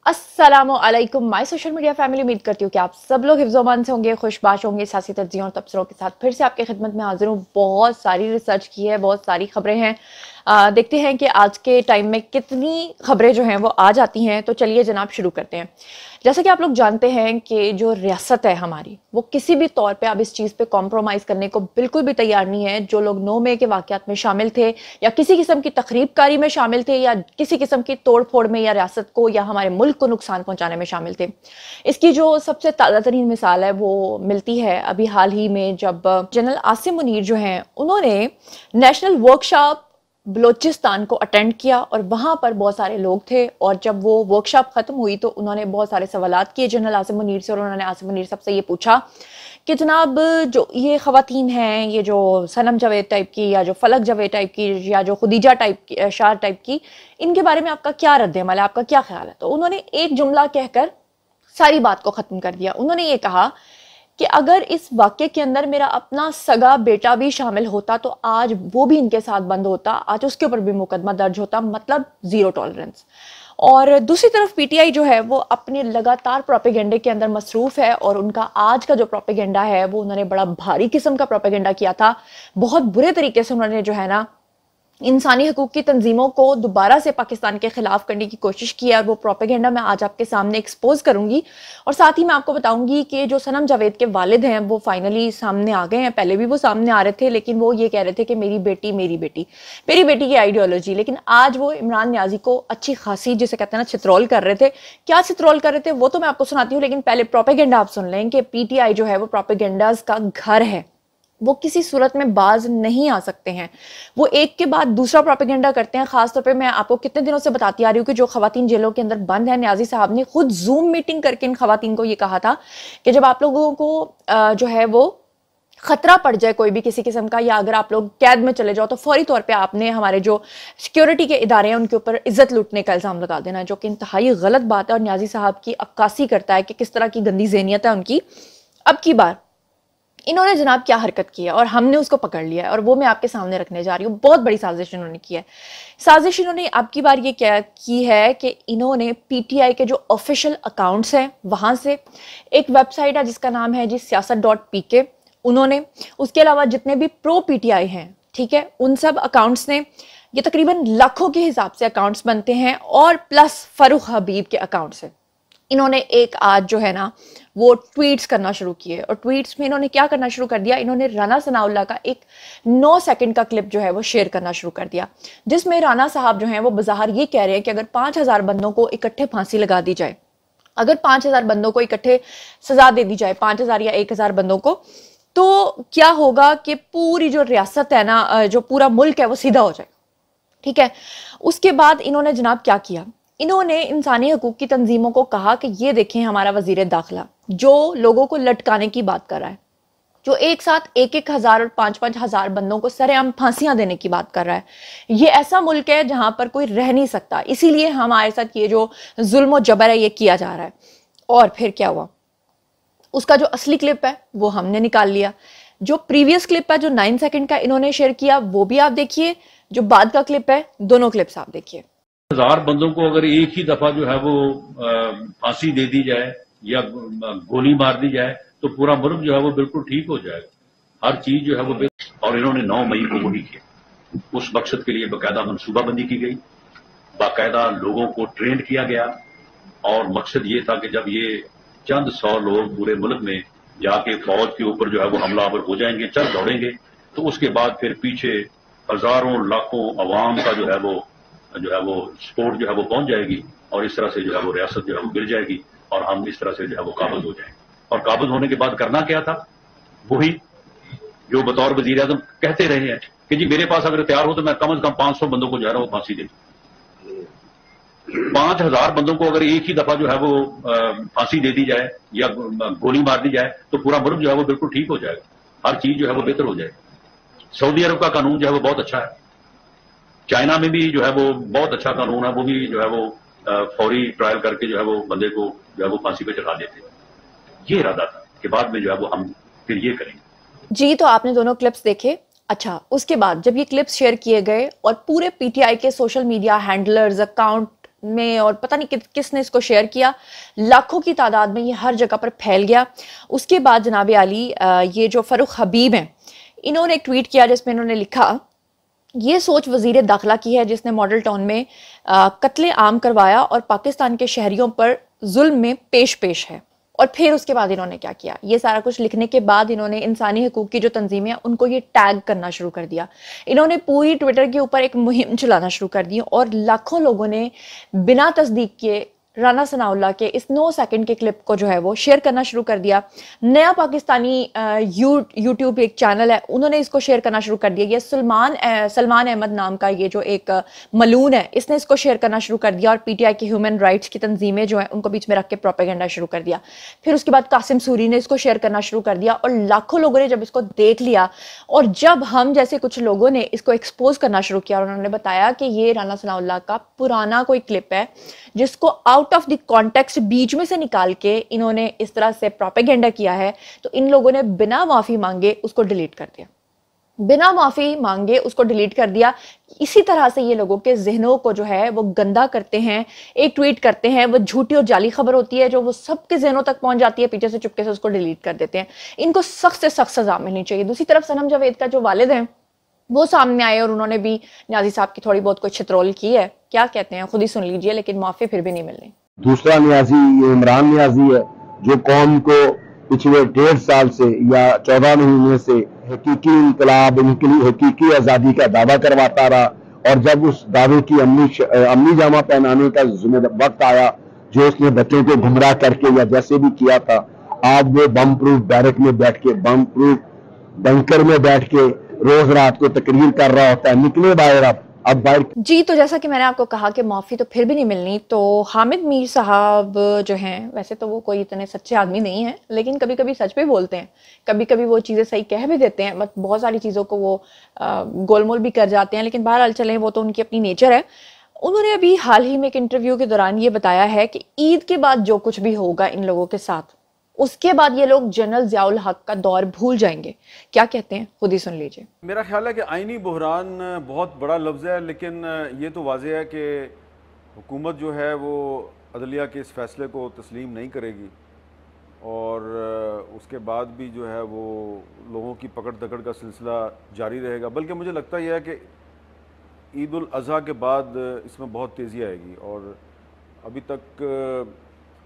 अस्सलामुअलैकुम my social media family. उम्मीद करती हूँ कि आप सब लोग हिफ्ज़-ओ-अमान से होंगे, खुशबाश होंगे। सियासी तज्ज़ियों और तबसरों के साथ फिर से आपकी खिदमत में हाजिर हूँ। बहुत सारी रिसर्च की है, बहुत सारी खबरें हैं। देखते हैं कि आज के टाइम में कितनी खबरें जो हैं वो आ जाती हैं। तो चलिए जनाब शुरू करते हैं। जैसा कि आप लोग जानते हैं कि जो रियासत है हमारी, वो किसी भी तौर पे अब इस चीज़ पे कॉम्प्रोमाइज़ करने को बिल्कुल भी तैयार नहीं है। जो लोग 9 मई के वाक़यात में शामिल थे या किसी किस्म की तखरीबकारी में शामिल थे या किसी किस्म की तोड़-फोड़ में या रियासत को या हमारे मुल्क को नुकसान पहुंचाने में शामिल थे, इसकी जो सबसे ताज़ा तरीन मिसाल है वो मिलती है अभी हाल ही में, जब जनरल आसिम मुनीर जो हैं उन्होंने नेशनल वर्कशॉप बलोचिस्तान को अटेंड किया और वहां पर बहुत सारे लोग थे। और जब वो वर्कशॉप खत्म हुई तो उन्होंने बहुत सारे सवालात किए जनरल आसिम मुनीर से, और उन्होंने आसिम मुनीर साहब से ये पूछा कि जनाब जो ये ख़वातीन हैं, ये जो सनम जावेद टाइप की या जो फलक जावेद टाइप की या जो खुदीजा टाइप की, शार टाइप की, इनके बारे में आपका क्या रद्द-ए-अमल है, आपका क्या ख्याल है? तो उन्होंने एक जुमला कहकर सारी बात को ख़त्म कर दिया। उन्होंने ये कहा कि अगर इस वाक़ये के अंदर मेरा अपना सगा बेटा भी शामिल होता तो आज वो भी इनके साथ बंद होता, आज उसके ऊपर भी मुकदमा दर्ज होता, मतलब ज़ीरो टॉलरेंस। और दूसरी तरफ पीटीआई जो है वो अपने लगातार प्रोपेगेंडे के अंदर मसरूफ़ है, और उनका आज का जो प्रोपेगेंडा है वो उन्होंने बड़ा भारी किस्म का प्रोपेगेंडा किया था। बहुत बुरे तरीके से उन्होंने जो है ना इंसानी हकूक की तंजीमों को दोबारा से पाकिस्तान के खिलाफ करने की कोशिश की है, और वो प्रोपेगेंडा मैं आज आपके सामने एक्सपोज करूंगी। और साथ ही मैं आपको बताऊंगी कि जो सनम जावेद के वालिद हैं वो फाइनली सामने आ गए हैं। पहले भी वो सामने आ रहे थे, लेकिन वो ये कह रहे थे कि मेरी बेटी मेरी बेटी मेरी बेटी की आइडियोलॉजी, लेकिन आज वो इमरान न्याजी को अच्छी खासी, जिसे कहते हैं ना, छित्रोल कर रहे थे। क्या छित्रोल कर रहे थे वो तो मैं आपको सुनाती हूँ, लेकिन पहले प्रोपेगेंडा आप सुन लें कि पीटीआई जो है वो प्रोपेगेंडाज का घर है, वो किसी सूरत में बाज नहीं आ सकते हैं। वो एक के बाद दूसरा प्रोपेगेंडा करते हैं। खासतौर पे मैं आपको कितने दिनों से बताती आ रही हूँ कि जो खवातीन जेलों के अंदर बंद है, न्याजी साहब ने खुद जूम मीटिंग करके इन खवातीन को ये कहा था कि जब आप लोगों को जो है वो खतरा पड़ जाए कोई भी किसी किस्म का, या अगर आप लोग कैद में चले जाओ, तो फौरी तौर पे आपने हमारे जो सिक्योरिटी के इदारे हैं उनके ऊपर इज्जत लूटने का इल्ज़ाम लगा देना, जो कि इंतहाई गलत बात है। और न्याजी साहब की अक्कासी करता है कि किस तरह की गंदी ज़हनियत है उनकी। अब की बार इन्होंने जनाब क्या हरकत की है और हमने उसको पकड़ लिया है, और वो मैं आपके सामने रखने जा रही हूँ। बहुत बड़ी साजिश इन्होंने की है। साजिश इन्होंने अब की बार ये क्या की है कि इन्होंने पीटीआई के जो ऑफिशियल अकाउंट्स हैं वहां से, एक वेबसाइट है जिसका नाम है जी siyaasat.pk, उन्होंने, उसके अलावा जितने भी प्रो पीटीआई हैं, ठीक है, उन सब अकाउंट्स ने, ये तकरीबन लाखों के हिसाब से अकाउंट्स बनते हैं, और प्लस फरूख हबीब के अकाउंट से इन्होंने एक आज जो है ना वो ट्वीट्स करना शुरू किए। और ट्वीट्स में इन्होंने क्या करना शुरू कर दिया, इन्होंने राना सनाउल्लाह का एक 9 सेकंड का क्लिप जो है वो शेयर करना शुरू कर दिया, जिसमें राना साहब जो हैं वो बज़ाहिर ये कह रहे हैं कि अगर 5000 बंदों को इकट्ठे फांसी लगा दी जाए, अगर 5000 बंदों को इकट्ठे सजा दे दी जाए, 5000 या 1000 बंदों को, तो क्या होगा कि पूरी जो रियासत है ना, जो पूरा मुल्क है वो सीधा हो जाएगा। ठीक है। उसके बाद इन्होंने जनाब क्या किया, इन्होंने इंसानी हकूक की तंजीमों को कहा कि ये देखें हमारा वजीर दाखिला जो लोगों को लटकाने की बात कर रहा है, जो एक साथ 1,000 और 5,000 बंदों को सरेआम फांसियां देने की बात कर रहा है। ये ऐसा मुल्क है जहां पर कोई रह नहीं सकता, इसीलिए हमारे साथ ये जो जुल्म और जबर है ये किया जा रहा है। और फिर क्या हुआ, उसका जो असली क्लिप है वो हमने निकाल लिया। जो प्रीवियस क्लिप है जो 9 सेकंड का इन्होंने शेयर किया वो भी आप देखिए, जो बाद का क्लिप है, दोनों क्लिप्स आप देखिए। 1000 बंदों को अगर एक ही दफा जो है वो फांसी दे दी जाए या गोली मार दी जाए तो पूरा मुल्क जो है वो बिल्कुल ठीक हो जाएगा। हर चीज जो है वो और इन्होंने 9 मई को वही किया। उस मकसद के लिए बाकायदा मनसूबाबंदी की गई, बाकायदा लोगों को ट्रेंड किया गया, और मकसद ये था कि जब ये चंद 100 लोग पूरे मुल्क में जाके फौज के ऊपर जो है वो हमलावर हो जाएंगे, चल दौड़ेंगे, तो उसके बाद फिर पीछे हजारों लाखों अवाम का जो है वो सपोर्ट जो है वो पहुंच जाएगी, और इस तरह से जो है वो रियासत जो है वो गिर जाएगी, और हम इस तरह से जो है वो काबिज हो जाएंगे। और काबिज होने के बाद करना क्या था, वही जो बतौर वजीर आजम कहते रहे हैं कि जी मेरे पास अगर तैयार हो तो मैं कम से कम 500 बंदों को जो है वो फांसी दे दूं। 5000 बंदों को अगर एक ही दफा जो है वो फांसी दे दी जाए या गोली मार दी जाए तो पूरा मुल्क जो है वो बिल्कुल ठीक हो जाएगा, हर चीज जो है वो बेहतर हो जाएगी। सऊदी अरब का कानून जो है वो बहुत अच्छा है, चाइना में भी जो है वो बहुत अच्छा कानून है, वो भी जो है वो फौरी ट्रायल करके जो है वो बंदे को जो है वो फांसी पे चढ़ा देते। ये इरादा था कि बाद में जो है वो हम फिर ये करेंगे। जी, तो आपने दोनों क्लिप्स देखे। अच्छा, उसके बाद जब ये क्लिप्स शेयर किए गए और पूरे पीटीआई के सोशल मीडिया हैंडलर्स, अकाउंट में और पता नहीं किसने इसको शेयर किया, लाखों की तादाद में ये हर जगह पर फैल गया। उसके बाद जनाब आली ये जो फरूख हबीब हैं, इन्होंने एक ट्वीट किया जिसमें इन्होंने लिखा, ये सोच वजीर दाखिला की है जिसने मॉडल टाउन में कत्ले आम करवाया और पाकिस्तान के शहरियों पर जुल्म में पेश पेश है। और फिर उसके बाद इन्होंने क्या किया, ये सारा कुछ लिखने के बाद इन्होंने इंसानी हकूक की जो तंजीमें हैं उनको ये टैग करना शुरू कर दिया। इन्होंने पूरी ट्विटर के ऊपर एक मुहिम चलाना शुरू कर दी और लाखों लोगों ने बिना तस्दीक किए राना सनाउल्लाह के इस 9 सेकंड के क्लिप को जो है वो शेयर करना शुरू कर दिया। नया पाकिस्तानी यूट्यूब एक चैनल है, उन्होंने इसको शेयर करना शुरू कर दिया। ये सलमान अहमद नाम का ये जो एक मलून है, इसने इसको शेयर करना शुरू कर दिया और पीटीआई की ह्यूमन राइट्स की तंजीमें जो है उनको बीच में रख के प्रोपेगेंडा शुरू कर दिया। फिर उसके बाद कासिम सूरी ने इसको शेयर करना शुरू कर दिया और लाखों लोगों ने जब इसको देख लिया और जब हम जैसे कुछ लोगों ने इसको एक्सपोज करना शुरू किया और उन्होंने बताया कि ये राना सनाउल्लाह का पुराना कोई क्लिप है जिसको आउट ऑफ द कॉन्टेक्स्ट बीच में से निकाल के इन्होंने इस तरह से प्रोपेगेंडा किया है, तो इन लोगों ने बिना माफी मांगे उसको डिलीट कर दिया। बिना माफी मांगे उसको डिलीट कर दिया। इसी तरह से ये लोगों के जहनों को जो है वो गंदा करते हैं। एक ट्वीट करते हैं, वो झूठी और जाली खबर होती है जो वो सबके जहनों तक पहुंच जाती है, पीछे से चुपके से उसको डिलीट कर देते हैं। इनको सख्त से सख्त सजा मिलनी चाहिए। दूसरी तरफ सनम जावेद का जो वालिद है वो सामने आए और उन्होंने भी न्याजी साहब की थोड़ी बहुत कोई छितरोल की है। क्या कहते हैं खुद ही सुन लीजिए, लेकिन माफी फिर भी नहीं मिलनी। दूसरा न्याजी ये इमरान न्याजी है जो कौम को पिछले 1.5 साल से या 14 महीने से हकीकी इनकलाब, हकीकी आजादी का दावा करवाता रहा और जब उस दावे की अमली जामा पहनाने का वक्त आया, जो उसने बच्चों को गुमराह करके या जैसे भी किया था, आज वो बम प्रूफ बैरक में बैठ के, बम प्रूफ बंकर में बैठ के रोज रात को तकरीर कर रहा होता है। निकले बाहर अब बाहर जी। तो जैसा कि मैंने आपको कहा कि माफ़ी तो फिर भी नहीं मिलनी, तो हामिद मीर साहब जो हैं, वैसे तो वो कोई इतने सच्चे आदमी नहीं हैं, लेकिन कभी कभी सच भी बोलते हैं, कभी कभी वो चीज़ें सही कह भी देते हैं, मतलब बहुत सारी चीज़ों को वो गोलमोल भी कर जाते हैं, लेकिन बहरहाल चलें, वो तो उनकी अपनी नेचर है। उन्होंने अभी हाल ही में एक इंटरव्यू के दौरान ये बताया है कि ईद के बाद जो कुछ भी होगा इन लोगों के साथ, उसके बाद ये लोग जनरल ज़ियाउल हक का दौर भूल जाएंगे। क्या कहते हैं खुद ही सुन लीजिए। मेरा ख्याल है कि आईनी बहरान बहुत बड़ा लफ्ज़ है, लेकिन ये तो वाज़ेह है कि हुकूमत जो है वो अदलिया के इस फैसले को तस्लीम नहीं करेगी और उसके बाद भी जो है वो लोगों की पकड़ दकड़ का सिलसिला जारी रहेगा। बल्कि मुझे लगता यह है कि ईद उल अज़हा के बाद इसमें बहुत तेज़ी आएगी और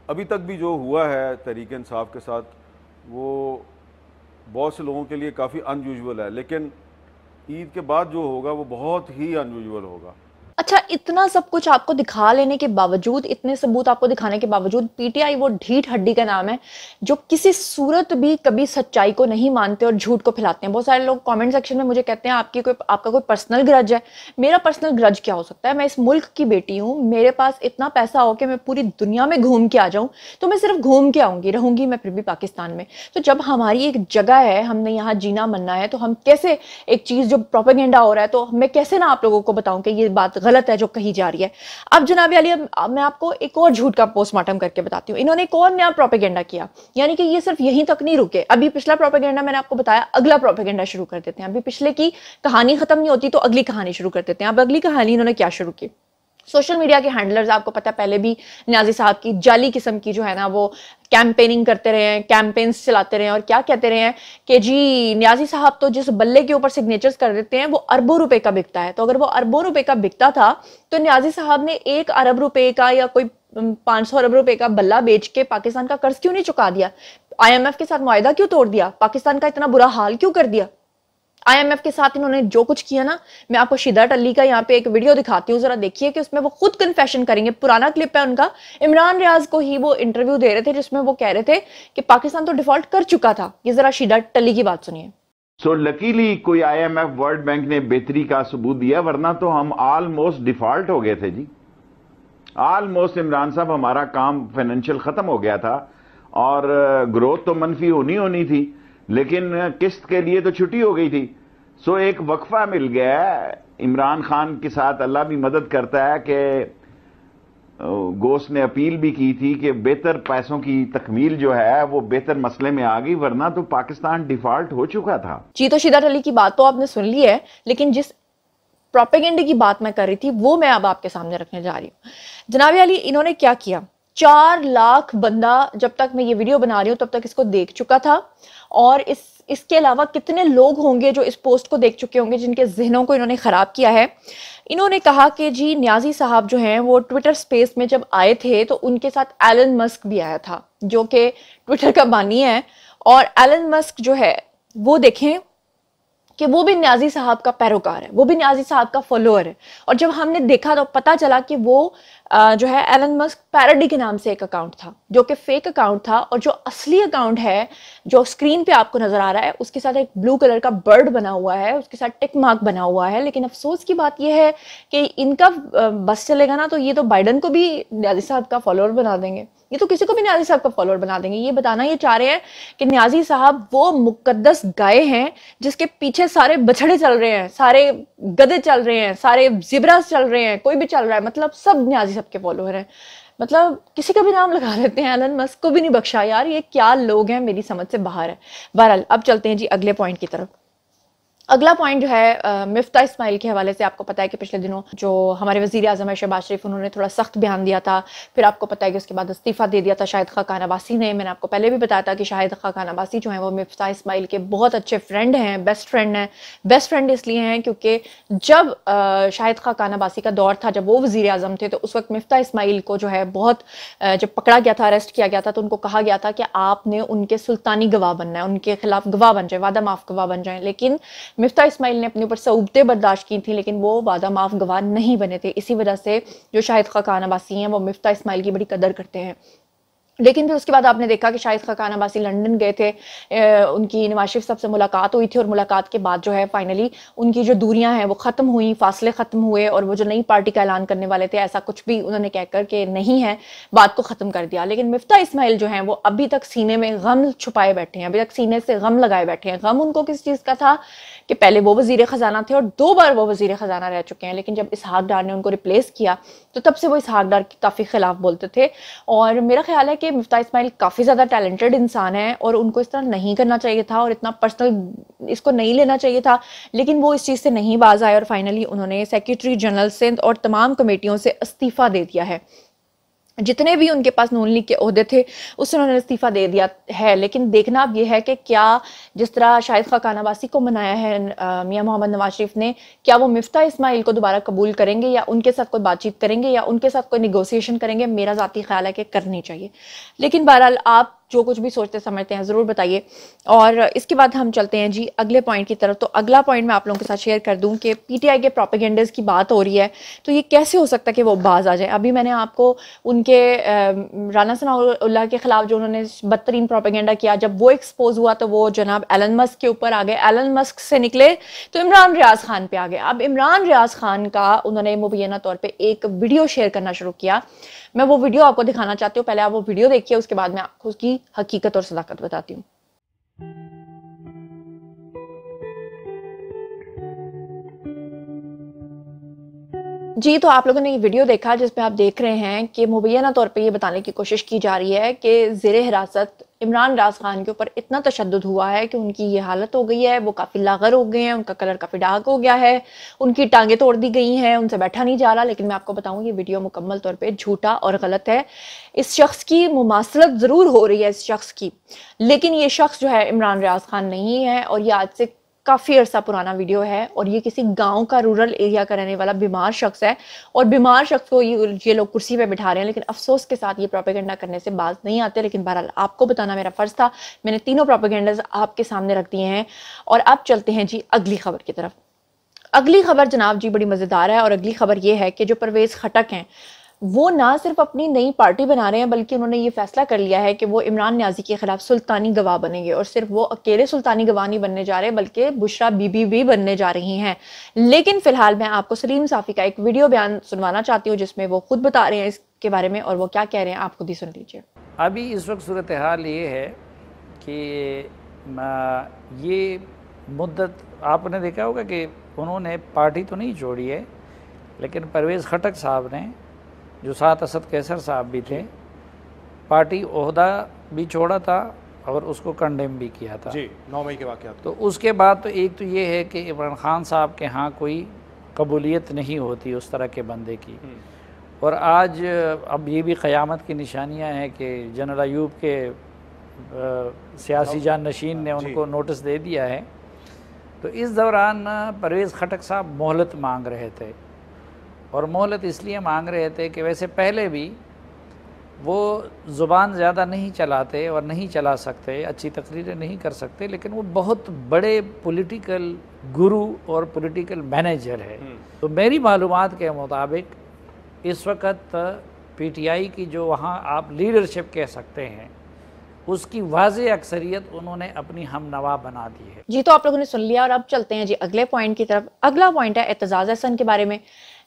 अभी तक भी जो हुआ है तहरीक इंसाफ के साथ, वो बहुत से लोगों के लिए काफ़ी अनयूजुअल है, लेकिन ईद के बाद जो होगा वो बहुत ही अनयूजुअल होगा। अच्छा, इतना सब कुछ आपको दिखा लेने के बावजूद, इतने सबूत आपको दिखाने के बावजूद, पीटीआई वो ढीठ हड्डी का नाम है जो किसी सूरत भी कभी सच्चाई को नहीं मानते और झूठ को फैलाते हैं। बहुत सारे लोग कमेंट सेक्शन में मुझे कहते हैं आपका कोई पर्सनल ग्रज है। मेरा पर्सनल ग्रज क्या हो सकता है? मैं इस मुल्क की बेटी हूँ, मेरे पास इतना पैसा हो कि मैं पूरी दुनिया में घूम के आ जाऊँ तो मैं सिर्फ घूम के आऊँगी, रहूँगी मैं फिर भी पाकिस्तान में। तो जब हमारी एक जगह है, हमने यहाँ जीना मनना है, तो हम कैसे एक चीज़ जो प्रोपेगेंडा हो रहा है, तो मैं कैसे ना आप लोगों को बताऊँ कि ये बात गलत है जो कही जा रही है। अब जनाब अली, मैं आपको एक और झूठ का पोस्टमार्टम करके बताती हूँ। इन्होंने एक और नया प्रोपेगेंडा किया, यानी कि ये सिर्फ यहीं तक नहीं रुके। अभी पिछला प्रोपेगेंडा मैंने आपको बताया, अगला प्रोपेगेंडा शुरू कर देते हैं। अभी पिछले की कहानी खत्म नहीं होती तो अगली कहानी शुरू कर देते हैं। अब अगली कहानी इन्होंने क्या शुरू की? सोशल मीडिया के हैंडलर्स, आपको पता है पहले भी न्याजी साहब की जाली किस्म की जो है ना वो कैंपेनिंग करते रहे हैं, कैंपेन्स चलाते रहे हैं और क्या कहते रहे हैं कि जी न्याजी साहब तो जिस बल्ले के ऊपर सिग्नेचर्स कर देते हैं वो अरबों रुपए का बिकता है। तो अगर वो अरबों रुपए का बिकता था तो न्याजी साहब ने 1 अरब रुपए का या कोई 500 अरब रुपए का बल्ला बेच के पाकिस्तान का कर्ज क्यों नहीं चुका दिया? IMF के साथ मुआहिदा क्यों तोड़ दिया? पाकिस्तान का इतना बुरा हाल क्यों कर दिया? IMF के साथ इन्होंने जो कुछ किया ना, मैं आपको शिदात अली का यहाँ पे एक वीडियो दिखाती हूँ, जरा देखिए कि उसमें वो खुद कन्फेशन करेंगे। पुराना क्लिप है उनका, इमरान रियाज को ही वो इंटरव्यू दे रहे थे जिसमें वो कह रहे थे कि पाकिस्तान तो डिफॉल्ट कर चुका था। ये जरा शिदात अली की बात सुनिए। सो लकीली कोई IMF वर्ल्ड बैंक ने बेहतरी का सबूत दिया, वरना तो हम ऑलमोस्ट डिफॉल्ट हो गए थे जी। ऑलमोस्ट इमरान साहब, हमारा काम फाइनेंशियल खत्म हो गया था और ग्रोथ तो मनफी होनी थी, लेकिन किस्त के लिए तो छुट्टी हो गई थी। सो एक वक्फा मिल गया इमरान खान के साथ। अल्लाह भी मदद करता है कि गोश्त ने अपील भी की थी कि बेहतर पैसों की तकमील जो है वो बेहतर मसले में आ गई, वरना तो पाकिस्तान डिफॉल्ट हो चुका था। जी, तो शिदात अली की बात तो आपने सुन ली है, लेकिन जिस प्रोपेगेंडे की बात मैं कर रही थी वो मैं अब आपके सामने रखने जा रही हूँ। जनाब अली, इन्होंने क्या किया, 4 लाख बंदा जब तक मैं ये वीडियो बना रही हूँ तब तक इसको देख चुका था, और इसके अलावा कितने लोग होंगे जो इस पोस्ट को देख चुके होंगे जिनके जहनों को इन्होंने खराब किया है। इन्होंने कहा कि जी न्याजी साहब जो हैं वो ट्विटर स्पेस में जब आए थे तो उनके साथ एलन मस्क भी आया था, जो कि ट्विटर का बानी है, और एलन मस्क जो है वो देखें कि वो भी न्याजी साहब का पैरोकार है, वो भी न्याजी साहब का फॉलोअर है। और जब हमने देखा तो पता चला कि वो जो है एलन मस्क पैरोडी के नाम से एक अकाउंट था, जो कि फेक अकाउंट था, और जो असली अकाउंट है जो स्क्रीन पे आपको नजर आ रहा है उसके साथ एक ब्लू कलर का बर्ड बना हुआ है, उसके साथ टिक मार्क बना हुआ है। लेकिन अफसोस की बात यह है कि इनका बस चलेगा ना तो ये तो बाइडन को भी न्याजी साहब का फॉलोअर बना देंगे, ये तो किसी को भी न्याजी साहब का फॉलोअर बना देंगे। ये बताना ये चाह रहे हैं कि न्याजी साहब वो मुकद्दस गाय हैं जिसके पीछे सारे बछड़े चल रहे हैं, सारे गधे चल रहे हैं, सारे जिब्रास चल रहे हैं, कोई भी चल रहा है, मतलब सब न्याजी साहब के फॉलोअर हैं। मतलब किसी का भी नाम लगा लेते हैं, एलन मस्क को भी नहीं बख्शा। यार ये क्या लोग हैं, मेरी समझ से बाहर है। बहरहाल अब चलते हैं जी अगले पॉइंट की तरफ। अगला पॉइंट जो है मिफ्ता इस्माइल के हवाले से, आपको पता है कि पिछले दिनों जो हमारे वजीर आजम है शहबाज शरीफ, उन्होंने थोड़ा सख्त बयान दिया था, फिर आपको पता है कि उसके बाद इस्तीफा दे दिया था शाहिद खाकान अब्बासी ने। मैंने आपको पहले भी बताया था कि शाहिद खाकान अब्बासी जो है वो मिफ्ता इस्माइल के बहुत अच्छे फ्रेंड हैं, बेस्ट फ्रेंड हैं। बेस्ट फ्रेंड इसलिए हैं क्योंकि जब शाहिद खाकान अब्बासी का दौर था, जब वो वजीर आजम थे, तो उस वक्त मिफ्ता इस्माइल को जो है बहुत जब पकड़ा गया था, अरेस्ट किया गया था, तो उनको कहा गया था कि आपने उनके सुल्तानी गवाह बनना है, उनके खिलाफ गवाह बन जाए, वादा माफ गवाह बन जाए। लेकिन मिफ्ता इस्माइल ने अपने ऊपर सऊबतें बर्दाश्त की थी, लेकिन वो वादा माफ गवाह नहीं बने थे। इसी वजह से जो शाहिद खाकान अब्बासी हैं वो मिफ्ता इस्माइल की बड़ी कदर करते हैं। लेकिन फिर उसके बाद आपने देखा कि शाहिद खाकान अब्बासी लंदन गए थे, उनकी नवाज शरीफ साहब से मुलाकात हुई थी, और मुलाकात के बाद जो है फाइनली उनकी जो दूरियां हैं वो ख़त्म हुई, फासले ख़त्म हुए, और वो जो नई पार्टी का ऐलान करने वाले थे ऐसा कुछ भी उन्होंने कहकर के नहीं है, बात को ख़त्म कर दिया। लेकिन मिफ्ता इस्माइल जो हैं वो अभी तक सीने में गम छुपाए बैठे हैं, अभी तक सीने से गम लगाए बैठे हैं। गम उनको किस चीज़ का था कि पहले वो वज़ीर ख़जाना थे और 2 बार वो वज़ीर ख़जाना रह चुके हैं, लेकिन जब इसहाक डार ने उनको रिप्लेस किया तो तब से वो इसहाक डार के काफ़ी खिलाफ बोलते थे। और मेरा ख्याल है कि मिफ्ता इस्माइल काफ़ी ज़्यादा टैलेंटेड इंसान है और उनको इस तरह नहीं करना चाहिए था और इतना पर्सनल इसको नहीं लेना चाहिए था, लेकिन वो इस चीज़ से नहीं बाज आए और फाइनली उन्होंने सेक्रेटरी जनरल सिंध और तमाम कमेटियों से इस्तीफ़ा दे दिया है। जितने भी उनके पास नून लीग के ओहदे थे उससे उन्होंने इस्तीफा दे दिया है। लेकिन देखना अब यह है कि क्या जिस तरह शाहिद खाकान अब्बासी को मनाया है मियां मोहम्मद नवाज शरीफ ने, क्या वो मिफ्ता इस्माइल को दोबारा कबूल करेंगे या उनके साथ कोई बातचीत करेंगे या उनके साथ कोई निगोसिएशन करेंगे। मेरा ज़ाती ख्याल है कि करनी चाहिए। लेकिन बहरहाल आप जो कुछ भी सोचते समझते हैं ज़रूर बताइए। और इसके बाद हम चलते हैं जी अगले पॉइंट की तरफ। तो अगला पॉइंट मैं आप लोगों के साथ शेयर कर दूं कि पीटीआई के प्रोपेगेंडर्स की बात हो रही है, तो ये कैसे हो सकता है कि वो बाज आ जाए। अभी मैंने आपको उनके राना सनाउल्लाह के खिलाफ जो उन्होंने बदतरीन प्रोपेगेंडा किया, जब वो एक्सपोज हुआ तो वो जनाब एलन मस्क के ऊपर आ गए, एलन मस्क से निकले तो इमरान रियाज खान पे आ गए। अब इमरान रियाज खान का उन्होंने मुबैना तौर पर एक वीडियो शेयर करना शुरू किया। मैं वो वीडियो आपको दिखाना चाहती हूँ, पहले आप वो वीडियो देखिए, उसके बाद मैं आपको उसकी हकीकत और सदाकत बताती हूँ। जी, तो आप लोगों ने ये वीडियो देखा जिसमें आप देख रहे हैं कि मुबैना तौर पे ये बताने की कोशिश की जा रही है कि ज़ेरे हिरासत इमरान रियाज खान के ऊपर इतना तशद्दुद हुआ है कि उनकी ये हालत हो गई है, वो काफ़ी लागर हो गए हैं, उनका कलर काफ़ी डार्क हो गया है, उनकी टांगें तोड़ दी गई हैं, उनसे बैठा नहीं जा रहा। लेकिन मैं आपको बताऊं ये वीडियो मुकम्मल तौर पे झूठा और गलत है। इस शख्स की मुमासलत ज़रूर हो रही है इस शख्स की, लेकिन ये शख्स जो है इमरान रियाज खान नहीं है। और ये आज से काफ़ी अरसा पुराना वीडियो है और ये किसी गांव का रूरल एरिया का रहने वाला बीमार शख्स है और बीमार शख्स को ये लोग कुर्सी पे बिठा रहे हैं। लेकिन अफसोस के साथ ये प्रोपेगेंडा करने से बाज नहीं आते। लेकिन बहरहाल आपको बताना मेरा फ़र्ज़ था, मैंने तीनों प्रोपेगेंडाज आपके सामने रख दिए हैं। और अब चलते हैं जी अगली खबर की तरफ। अगली खबर जनाब जी बड़ी मज़ेदार है और अगली खबर ये है कि जो परवेज़ खटक हैं वो ना सिर्फ अपनी नई पार्टी बना रहे हैं बल्कि उन्होंने ये फैसला कर लिया है कि वो इमरान न्याजी के खिलाफ सुल्तानी गवाह बनेंगे। और सिर्फ वो अकेले सुल्तानी गवाह नहीं बनने जा रहे बल्कि बुशरा बीबी भी बनने जा रही हैं। लेकिन फिलहाल मैं आपको सलीम साफ़ी का एक वीडियो बयान सुनवाना चाहती हूँ जिसमें वो खुद बता रहे हैं इसके बारे में और वो क्या कह रहे हैं, आप खुद ही सुन लीजिए। अभी इस वक्त सूरत हाल ये है कि ये मुद्दत आपने देखा होगा कि उन्होंने पार्टी तो नहीं छोड़ी है, लेकिन परवेज़ खटक साहब ने जो साथ असद कैसर साहब भी थे, पार्टी ओहदा भी छोड़ा था और उसको कंडेम भी किया था। जी, 9 मई के वाक़यात। तो उसके बाद तो एक तो ये है कि इमरान खान साहब के यहाँ कोई कबूलियत नहीं होती उस तरह के बंदे की। और आज अब ये भी क़यामत की निशानियां हैं कि जनरल अयूब के सियासी जानशीन ने उनको नोटिस दे दिया है। तो इस दौरान परवेज़ खटक साहब मोहलत मांग रहे थे, और मोहलत इसलिए मांग रहे थे कि वैसे पहले भी वो ज़ुबान ज़्यादा नहीं चलाते और नहीं चला सकते, अच्छी तकरीरें नहीं कर सकते, लेकिन वो बहुत बड़े पॉलिटिकल गुरु और पॉलिटिकल मैनेजर है। तो मेरी मालूमात के मुताबिक इस वक्त पीटीआई की जो वहाँ आप लीडरशिप कह सकते हैं, उसकी वाज़ेह अक्सरियत उन्होंने अपनी हमनवा बना दी है। जी, तो आप लोगों ने सुन लिया और अब चलते हैं जी अगले पॉइंट की तरफ। अगला पॉइंट है एतजाज़ अहसन के बारे में।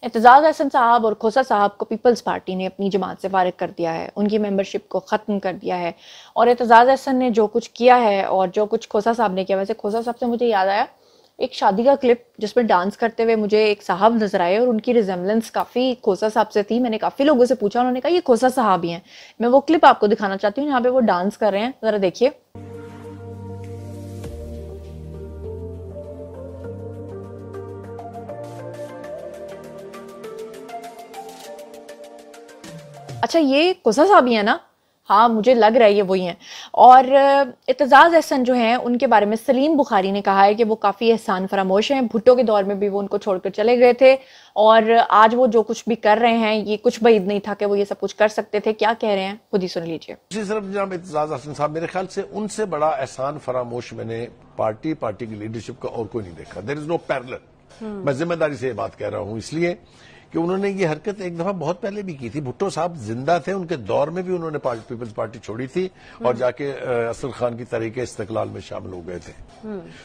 एतजाज़ अहसन साहब और खोसा साहब को पीपल्स पार्टी ने अपनी जमात से फारिग कर दिया है, उनकी मेंबरशिप को ख़त्म कर दिया है। और एतजाज़ अहसन ने जो कुछ किया है और जो कुछ खोसा साहब ने किया, वैसे खोसा साहब से मुझे याद आया एक शादी का क्लिप जिसमें डांस करते हुए मुझे एक साहब नजर आए और उनकी रिजेम्बलेंस काफ़ी खोसा साहब से थी। मैंने काफ़ी लोगों से पूछा, उन्होंने कहा ये खोसा साहब ही हैं। मैं वो क्लिप आपको दिखाना चाहती हूँ, यहाँ पे वो डांस कर रहे हैं, ज़रा देखिए। अच्छा, ये खोसा साहब ही है ना? हाँ, मुझे लग रहा है ये वही हैं। और एतजाज़ अहसन जो हैं उनके बारे में सलीम बुखारी ने कहा है कि वो काफ़ी एहसान फरामोश हैं। भुट्टो के दौर में भी वो उनको छोड़कर चले गए थे और आज वो जो कुछ भी कर रहे हैं ये कुछ बाद नहीं था कि वो ये सब कुछ कर सकते थे। क्या कह रहे हैं खुद ही सुन लीजिए। दूसरी तरफ जनाब एतजाज़ अहसन साहब, मेरे ख्याल से उनसे बड़ा एहसान फरामोश मैंने पार्टी की लीडरशिप का और कोई नहीं देखा। There is no parallel. मैं जिम्मेदारी से ये बात कह रहा हूं इसलिए कि उन्होंने ये हरकत एक दफा बहुत पहले भी की थी। भुट्टो साहब जिंदा थे, उनके दौर में भी उन्होंने पीपल्स पार्टी छोड़ी थी और जाके असद खान की तरीके इस्तिकलाल में शामिल हो गए थे।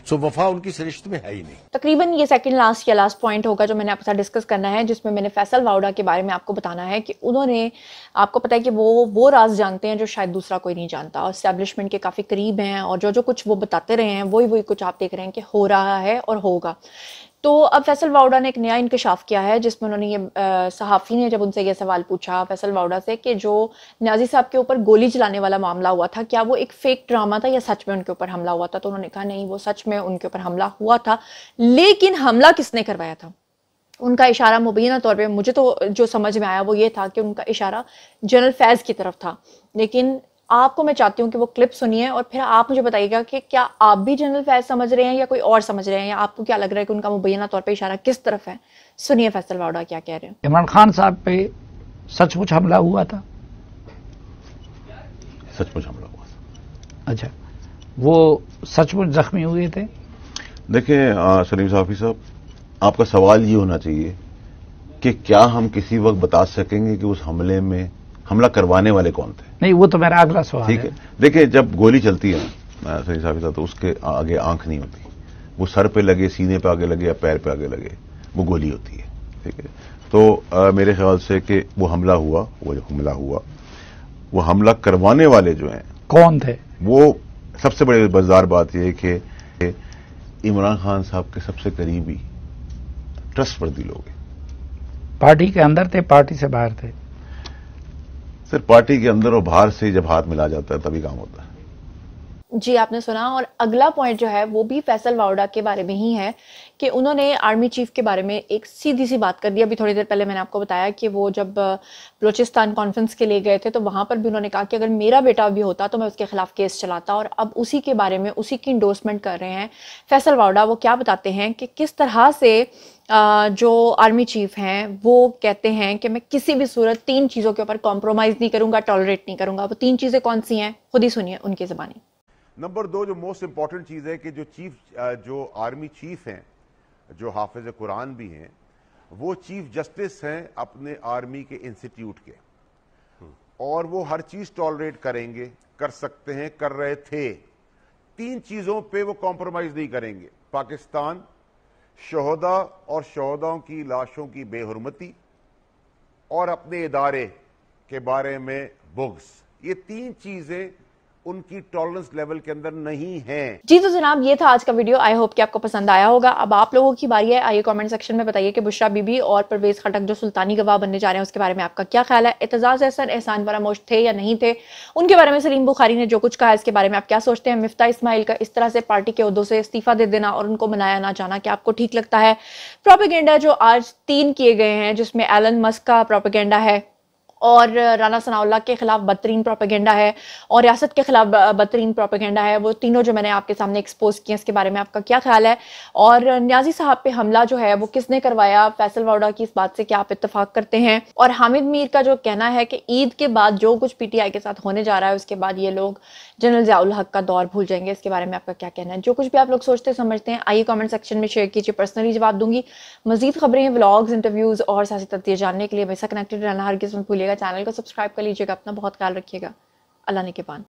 सो वफा उनकी सरिश्त में है ही नहीं। तकरीबन ये सेकंड लास्ट या लास्ट पॉइंट होगा जो मैंने आपके साथ डिस्कस करना है, जिसमें मैंने फैसल वाउडा के बारे में आपको बताना है कि उन्होंने, आपको पता है कि वो राज जानते हैं जो शायद दूसरा कोई नहीं जानता और एस्टेब्लिशमेंट के काफ़ी करीब हैं और जो कुछ वो बताते रहे हैं वही कुछ आप देख रहे हैं कि हो रहा है और होगा। तो अब फैसल वाउडा ने एक नया इंकशाफ किया है जिसमें उन्होंने ये सहाफ़ी ने जब उनसे ये सवाल पूछा फैसल वाउडा से कि जो न्याजी साहब के ऊपर गोली चलाने वाला मामला हुआ था, क्या वो एक फेक ड्रामा था या सच में उनके ऊपर हमला हुआ था? तो उन्होंने कहा नहीं, वो सच में उनके ऊपर हमला हुआ था। लेकिन हमला किसने करवाया था? उनका इशारा मुबीना तौर पे मुझे तो जो समझ में आया वो ये था कि उनका इशारा जनरल फैज़ की तरफ था। लेकिन आपको मैं चाहती हूँ कि वो क्लिप सुनिए और फिर आप मुझे बताइएगा कि क्या आप भी जनरल फैज़ समझ रहे हैं या कोई और समझ रहे हैं, या आपको क्या लग रहा है कि उनका मुबैना तौर पे इशारा किस तरफ है। सुनिए फैसल वाउडा क्या कह रहे हैं। इमरान खान साहब पे सचमुच हमला हुआ था? सचमुच हमला हुआ था। अच्छा, वो सचमुच जख्मी हुए थे? देखिए सलीम साफी साहब, आपका सवाल ये होना चाहिए कि क्या हम किसी वक्त बता सकेंगे कि उस हमले में हमला करवाने वाले कौन थे? नहीं, वो तो मेरा अगला सवाल है। ठीक है, देखिए जब गोली चलती है ना सलीम साफी साहब, तो उसके आगे आंख नहीं होती। वो सर पे लगे, सीने पे आगे लगे या पैर पे आगे लगे, वो गोली होती है। ठीक है, तो मेरे ख्याल से कि वो हमला हुआ, वो हमला करवाने वाले जो हैं कौन थे? वो सबसे बड़ी मजेदार बात यह है कि इमरान खान साहब के सबसे करीबी ट्रस्टवर्दी लोग हैं। पार्टी के अंदर थे, पार्टी से बाहर थे? सिर्फ पार्टी के अंदर और बाहर से जब हाथ मिला जाता है तभी काम होता है। जी, आपने सुना। और अगला पॉइंट जो है वो भी फैसल वाउडा के बारे में ही है कि उन्होंने आर्मी चीफ के बारे में एक सीधी सी बात कर दी। अभी थोड़ी देर पहले मैंने आपको बताया कि वो जब बलूचिस्तान कॉन्फ्रेंस के लिए गए थे तो वहां पर भी उन्होंने कहा कि अगर मेरा बेटा भी होता तो मैं उसके खिलाफ केस चलाता, और अब उसी के बारे में उसी की इंडोर्समेंट कर रहे हैं फैसल वाउडा। वो क्या बताते हैं कि किस तरह से जो आर्मी चीफ हैं वो कहते हैं कि मैं किसी भी सूरत 3 चीज़ों के ऊपर कॉम्प्रोमाइज़ नहीं करूंगा, टॉलरेट नहीं करूंगा। वो 3 चीज़ें कौन सी हैं, खुद ही सुनिए उनकी ज़बानी। नंबर 2 जो मोस्ट इंपॉर्टेंट चीज है कि जो आर्मी चीफ हैं, जो हाफिज कुरान भी हैं, वो चीफ जस्टिस हैं अपने आर्मी के इंस्टीट्यूट के, और वो हर चीज टॉलरेट करेंगे, कर सकते हैं, कर रहे थे। 3 चीजों पे वो कॉम्प्रोमाइज नहीं करेंगे: पाकिस्तान, शोहदा और शोहदाओं की लाशों की बेहुरमती, और अपने इदारे के बारे में बुग्स। ये 3 चीजें उनकी टॉलरेंस लेवल के अंदर नहीं है। जी तो जनाब, ये था आज का वीडियो। आई होप कि आपको पसंद आया होगा। अब आप लोगों की बारी है, आइए कमेंट सेक्शन में बताइए कि बुशरा बीबी और परवेज खटक जो सुल्तानी गवाह बनने जा रहे हैं उसके बारे में आपका क्या ख्याल है। एतजाज अहसन एहसान फरामोश थे या नहीं थे, उनके बारे में सलीम बुखारी ने जो कुछ कहा इसके बारे में आप क्या सोचते हैं। मिफ्ता इस्माइल का इस तरह से पार्टी के ओहदों से इस्तीफा दे देना और उनको मनाया ना जाना, क्या आपको ठीक लगता है। प्रोपेगेंडा जो आज 3 किए गए हैं, जिसमें एलन मस्क का प्रोपेगेंडा है और राना सनाउल्लाह के खिलाफ बदतरीन प्रोपेगेंडा है और रियासत के खिलाफ बदतरीन प्रोपेगेंडा है, वो तीनों जो मैंने आपके सामने एक्सपोज किए इसके बारे में आपका क्या ख्याल है। और न्याजी साहब पे हमला जो है वो किसने करवाया, फैसल वाउडा की इस बात से क्या आप इत्तेफाक करते हैं। और हामिद मीर का जो कहना है कि ईद के बाद जो कुछ पीटीआई के साथ होने जा रहा है उसके बाद ये लोग जनरल ज़ियाउल हक का दौर भूल जाएंगे, इसके बारे में आपका क्या कहना है। जो कुछ भी आप लोग सोचते समझते हैं आइए कमेंट सेक्शन में शेयर कीजिए, पर्सनली जवाब दूंगी। मजीद खबरें, व्लॉग्स, इंटरव्यूज और सियासी तथ्य जानने के लिए हमेशा कनेक्टेड रहना हरगिज़ मत भूलिएगा। चैनल को सब्सक्राइब कर लीजिएगा। अपना बहुत ख्याल रखिएगा। अल्लाह ने के पान।